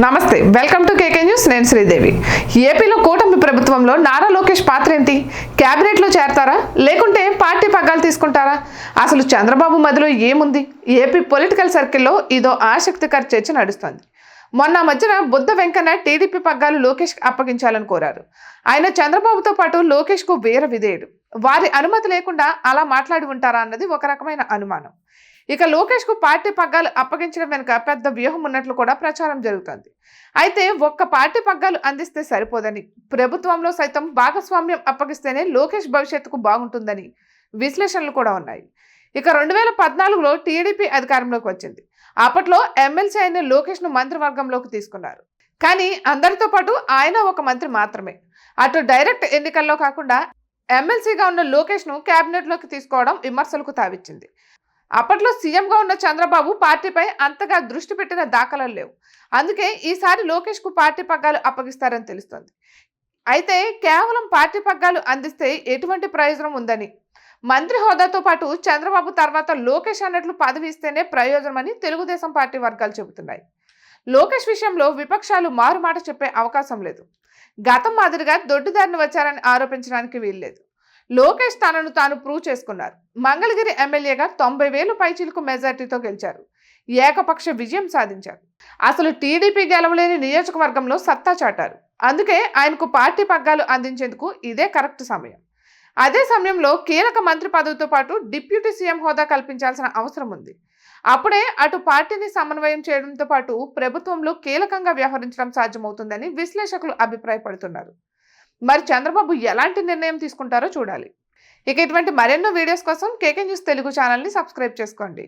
నమస్తే, welcome to KK news. నేను శ్రీదేవి. ఏపీలో కూటమి ప్రభుత్వంలో నారా లోకేష్ పాత్ర ఏంటి? క్యాబినెట్లో చేరతారా లేకుంటే పార్టీ పగ్గాలు తీసుకుంటారా? అసలు చంద్రబాబు మధ్యలో ఏముంది? ఏపీ పొలిటికల్ సర్కిల్లో ఇదో ఆసక్తికర చర్చ నడుస్తోంది. మొన్న మధ్యన బుద్ధ వెంకన్న టీడీపీ పగ్గాలు లోకేష్కి అప్పగించాలని కోరారు. ఆయన చంద్రబాబుతో పాటు లోకేష్కు వీర విధేయుడు. వారి అనుమతి లేకుండా అలా మాట్లాడి ఉంటారా అన్నది ఒక రకమైన అనుమానం. ఇక లోకేష్కు పార్టీ పగ్గాలు అప్పగించడం వెనుక పెద్ద వ్యూహం ఉన్నట్లు కూడా ప్రచారం జరుగుతోంది. అయితే ఒక్క పార్టీ పగ్గాలు అందిస్తే సరిపోదని, ప్రభుత్వంలో సైతం భాగస్వామ్యం అప్పగిస్తేనే లోకేష్ భవిష్యత్తుకు బాగుంటుందని విశ్లేషణలు కూడా ఉన్నాయి. ఇక 2014లో టీడీపీ అధికారంలోకి వచ్చింది. అప్పట్లో ఎమ్మెల్సీ అయిన లోకేష్ను మంత్రివర్గంలోకి తీసుకున్నారు. కానీ అందరితో పాటు ఆయన ఒక మంత్రి మాత్రమే. అటు డైరెక్ట్ ఎన్నికల్లో కాకుండా ఎమ్మెల్సీగా ఉన్న లోకేష్ను క్యాబినెట్లోకి తీసుకోవడం విమర్శలకు తావిచ్చింది. అప్పట్లో సీఎంగా ఉన్న చంద్రబాబు పార్టీపై అంతగా దృష్టి పెట్టిన దాఖలాలు లేవు. అందుకే ఈసారి లోకేష్కు పార్టీ పగ్గాలు అప్పగిస్తారని తెలుస్తోంది. అయితే కేవలం పార్టీ పగ్గాలు అందిస్తే ఎటువంటి ప్రయోజనం ఉందని, మంత్రి హోదాతో పాటు చంద్రబాబు తర్వాత లోకేష్ అన్నట్లు పదవి ఇస్తేనే ప్రయోజనమని తెలుగుదేశం పార్టీ వర్గాలు చెబుతున్నాయి. లోకేష్ విషయంలో విపక్షాలు మారుమాట చెప్పే అవకాశం లేదు. గతం మాదిరిగా దొడ్డిదారిని వచ్చారని ఆరోపించడానికి వీల్లేదు. లోకేష్ తనను తాను ప్రూవ్ చేసుకున్నారు. మంగళగిరి ఎమ్మెల్యేగా 90,000 పైచిలకు మెజార్టీతో గెలిచారు. ఏకపక్ష విజయం సాధించారు. అసలు టీడీపీ గెలవలేని నియోజకవర్గంలో సత్తా చాటారు. అందుకే ఆయనకు పార్టీ పగ్గాలు అందించేందుకు ఇదే కరెక్ట్ సమయం. అదే సమయంలో కీలక మంత్రి పదవితో పాటు డిప్యూటీ సీఎం హోదా కల్పించాల్సిన అవసరం ఉంది. అప్పుడే అటు పార్టీని సమన్వయం చేయడంతో పాటు ప్రభుత్వంలో కీలకంగా వ్యవహరించడం సాధ్యమవుతుందని విశ్లేషకులు అభిప్రాయపడుతున్నారు. మరి చంద్రబాబు ఎలాంటి నిర్ణయం తీసుకుంటారో చూడాలి. ఇక ఇటువంటి మరెన్నో వీడియోస్ కోసం కేకే న్యూస్ తెలుగు ఛానల్ని సబ్స్క్రైబ్ చేసుకోండి.